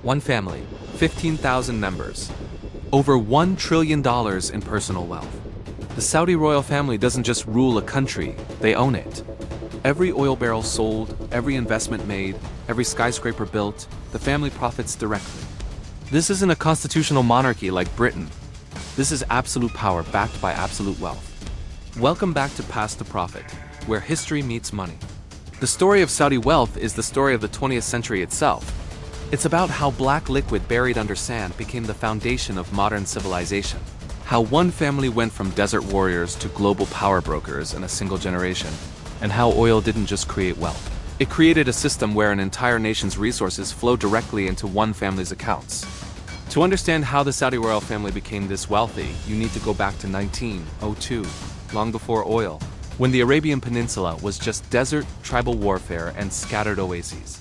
One family, 15,000 members. Over $1 trillion in personal wealth. The Saudi royal family doesn't just rule a country, they own it. Every oil barrel sold, every investment made, every skyscraper built, the family profits directly. This isn't a constitutional monarchy like Britain. This is absolute power backed by absolute wealth. Welcome back to Past to Profit, where history meets money. The story of Saudi wealth is the story of the 20th century itself. It's about how black liquid buried under sand became the foundation of modern civilization. How one family went from desert warriors to global power brokers in a single generation. And how oil didn't just create wealth. It created a system where an entire nation's resources flow directly into one family's accounts. To understand how the Saudi royal family became this wealthy, you need to go back to 1902, long before oil, when the Arabian Peninsula was just desert, tribal warfare, and scattered oases.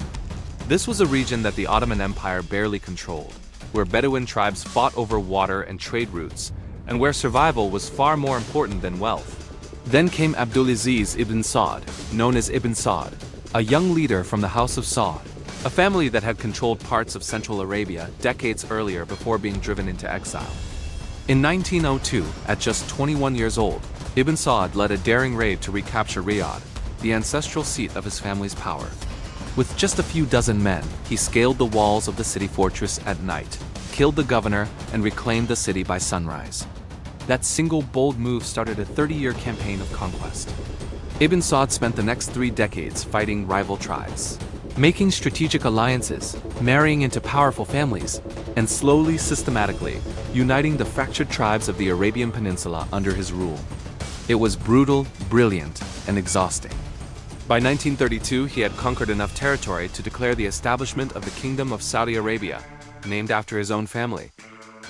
This was a region that the Ottoman Empire barely controlled, where Bedouin tribes fought over water and trade routes, and where survival was far more important than wealth. Then came Abdulaziz ibn Saud, known as Ibn Saud, a young leader from the House of Saud, a family that had controlled parts of Central Arabia decades earlier before being driven into exile. In 1902, at just 21 years old, Ibn Saud led a daring raid to recapture Riyadh, the ancestral seat of his family's power. With just a few dozen men, he scaled the walls of the city fortress at night, killed the governor, and reclaimed the city by sunrise. That single bold move started a 30-year campaign of conquest. Ibn Saud spent the next 3 decades fighting rival tribes, making strategic alliances, marrying into powerful families, and slowly, systematically, uniting the fractured tribes of the Arabian Peninsula under his rule. It was brutal, brilliant, and exhausting. By 1932, he had conquered enough territory to declare the establishment of the Kingdom of Saudi Arabia, named after his own family.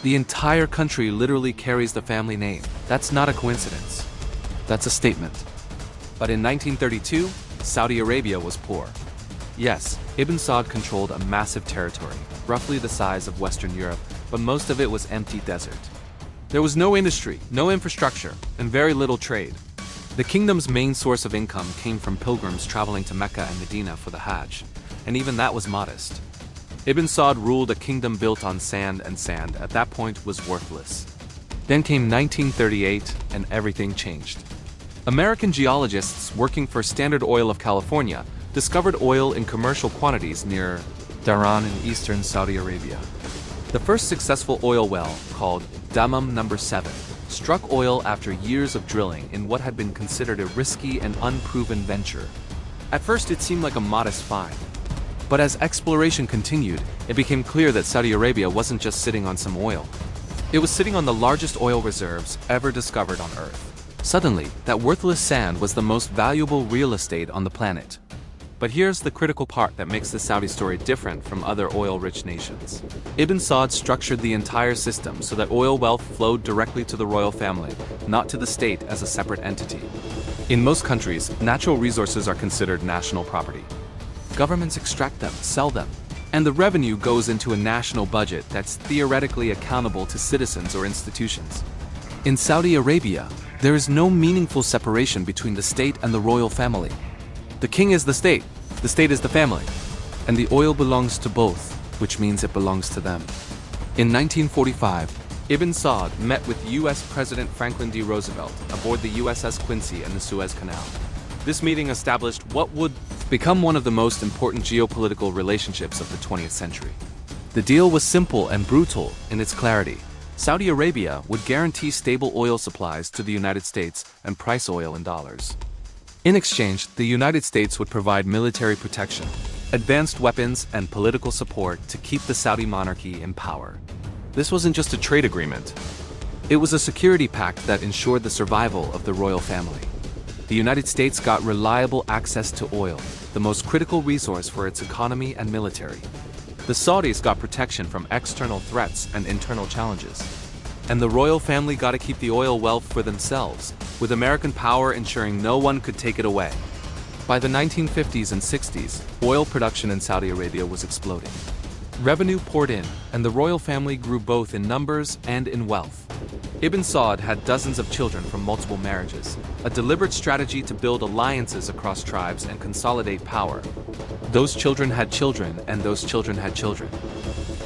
The entire country literally carries the family name. That's not a coincidence. That's a statement. But in 1932, Saudi Arabia was poor. Yes, Ibn Saud controlled a massive territory, roughly the size of Western Europe, but most of it was empty desert. There was no industry, no infrastructure, and very little trade. The kingdom's main source of income came from pilgrims traveling to Mecca and Medina for the Hajj, and even that was modest. Ibn Saud ruled a kingdom built on sand, and sand at that point was worthless. Then came 1938, and everything changed. American geologists working for Standard Oil of California discovered oil in commercial quantities near Dhahran in eastern Saudi Arabia. The first successful oil well, called Dammam No. 7, struck oil after years of drilling in what had been considered a risky and unproven venture. At first it seemed like a modest find. But as exploration continued, it became clear that Saudi Arabia wasn't just sitting on some oil. It was sitting on the largest oil reserves ever discovered on Earth. Suddenly, that worthless sand was the most valuable real estate on the planet. But here's the critical part that makes the Saudi story different from other oil-rich nations. Ibn Saud structured the entire system so that oil wealth flowed directly to the royal family, not to the state as a separate entity. In most countries, natural resources are considered national property. Governments extract them, sell them, and the revenue goes into a national budget that's theoretically accountable to citizens or institutions. In Saudi Arabia, there is no meaningful separation between the state and the royal family. The king is the state is the family, and the oil belongs to both, which means it belongs to them. In 1945, Ibn Saud met with U.S. President Franklin D. Roosevelt aboard the USS Quincy in the Suez Canal. This meeting established what would become one of the most important geopolitical relationships of the 20th century. The deal was simple and brutal in its clarity. Saudi Arabia would guarantee stable oil supplies to the United States and price oil in dollars. In exchange, the United States would provide military protection, advanced weapons, and political support to keep the Saudi monarchy in power. This wasn't just a trade agreement. It was a security pact that ensured the survival of the royal family. The United States got reliable access to oil, the most critical resource for its economy and military. The Saudis got protection from external threats and internal challenges. And the royal family got to keep the oil wealth for themselves, with American power ensuring no one could take it away. By the 1950s and 60s, oil production in Saudi Arabia was exploding. Revenue poured in, and the royal family grew both in numbers and in wealth. Ibn Saud had dozens of children from multiple marriages, a deliberate strategy to build alliances across tribes and consolidate power. Those children had children, and those children had children.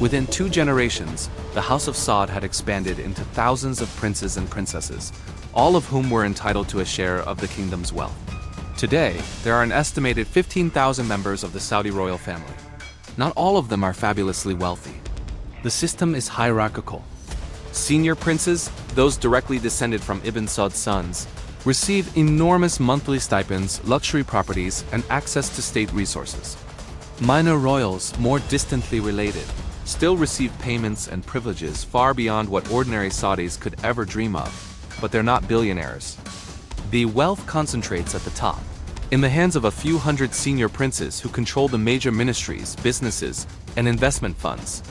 Within 2 generations, the House of Saud had expanded into thousands of princes and princesses, all of whom were entitled to a share of the kingdom's wealth. Today, there are an estimated 15,000 members of the Saudi royal family. Not all of them are fabulously wealthy. The system is hierarchical. Senior princes, those directly descended from Ibn Saud's sons, receive enormous monthly stipends, luxury properties, and access to state resources. Minor royals, more distantly related, still receive payments and privileges far beyond what ordinary Saudis could ever dream of, but they're not billionaires. The wealth concentrates at the top, in the hands of a few hundred senior princes who control the major ministries, businesses, and investment funds.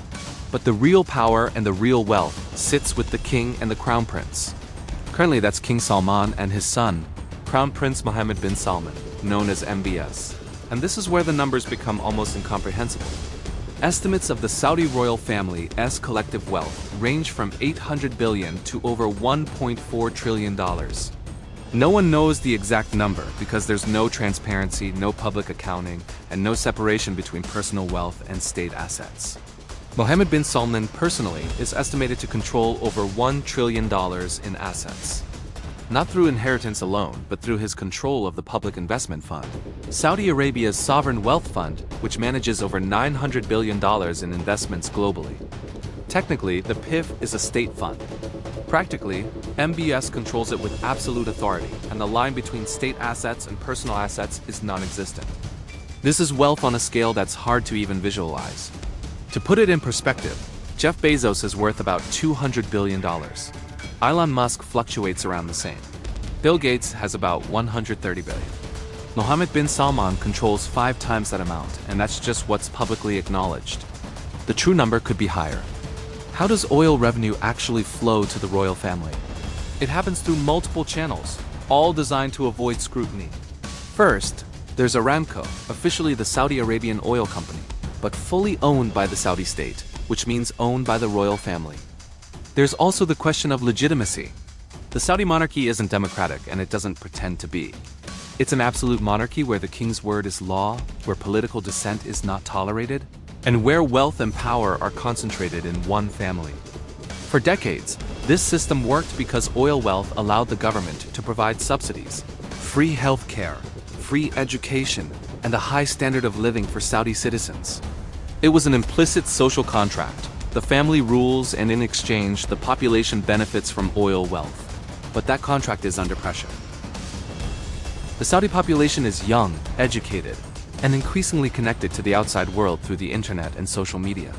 But the real power and the real wealth sits with the king and the crown prince. Currently, that's King Salman and his son, Crown Prince Mohammed bin Salman, known as MBS. And this is where the numbers become almost incomprehensible. Estimates of the Saudi royal family's collective wealth range from $800 billion to over $1.4 trillion. No one knows the exact number because there's no transparency, no public accounting, and no separation between personal wealth and state assets. Mohammed bin Salman personally is estimated to control over $1 trillion in assets. Not through inheritance alone, but through his control of the Public Investment Fund, Saudi Arabia's sovereign wealth fund, which manages over $900 billion in investments globally. Technically, the PIF is a state fund. Practically, MBS controls it with absolute authority, and the line between state assets and personal assets is non-existent. This is wealth on a scale that's hard to even visualize. To put it in perspective, Jeff Bezos is worth about $200 billion. Elon Musk fluctuates around the same. Bill Gates has about $130 billion. Mohammed bin Salman controls 5 times that amount, and that's just what's publicly acknowledged. The true number could be higher. How does oil revenue actually flow to the royal family? It happens through multiple channels, all designed to avoid scrutiny. First, there's Aramco, officially the Saudi Arabian oil company, but fully owned by the Saudi state, which means owned by the royal family. There's also the question of legitimacy. The Saudi monarchy isn't democratic, and it doesn't pretend to be. It's an absolute monarchy where the king's word is law, where political dissent is not tolerated, and where wealth and power are concentrated in one family. For decades, this system worked because oil wealth allowed the government to provide subsidies, free health care, free education, and a high standard of living for Saudi citizens. It was an implicit social contract. The family rules, and in exchange, the population benefits from oil wealth. But that contract is under pressure. The Saudi population is young, educated, and increasingly connected to the outside world through the internet and social media.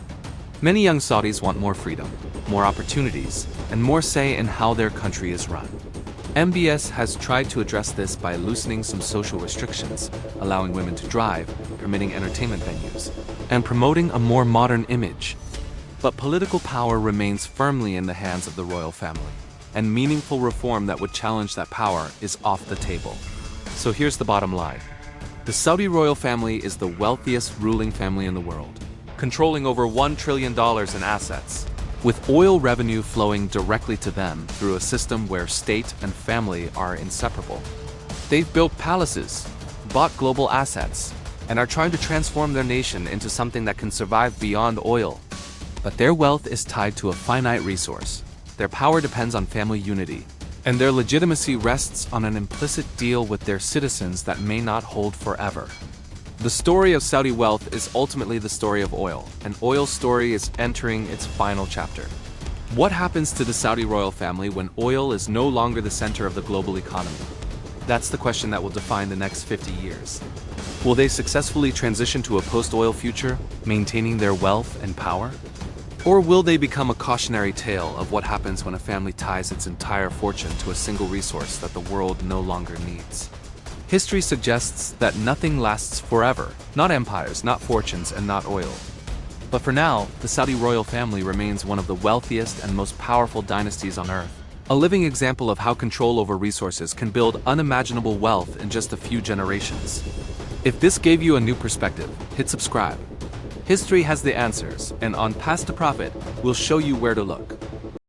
Many young Saudis want more freedom, more opportunities, and more say in how their country is run. MBS has tried to address this by loosening some social restrictions, allowing women to drive, permitting entertainment venues, and promoting a more modern image. But political power remains firmly in the hands of the royal family, and meaningful reform that would challenge that power is off the table. So here's the bottom line. The Saudi royal family is the wealthiest ruling family in the world, controlling over $1 trillion in assets, with oil revenue flowing directly to them through a system where state and family are inseparable. They've built palaces, bought global assets, and are trying to transform their nation into something that can survive beyond oil. But their wealth is tied to a finite resource. Their power depends on family unity, and their legitimacy rests on an implicit deal with their citizens that may not hold forever. The story of Saudi wealth is ultimately the story of oil, and oil's story is entering its final chapter. What happens to the Saudi royal family when oil is no longer the center of the global economy? That's the question that will define the next 50 years. Will they successfully transition to a post-oil future, maintaining their wealth and power? Or will they become a cautionary tale of what happens when a family ties its entire fortune to a single resource that the world no longer needs? History suggests that nothing lasts forever, not empires, not fortunes, and not oil. But for now, the Saudi royal family remains one of the wealthiest and most powerful dynasties on earth, a living example of how control over resources can build unimaginable wealth in just a few generations. If this gave you a new perspective, hit subscribe. History has the answers, and on Past to Profit, we'll show you where to look.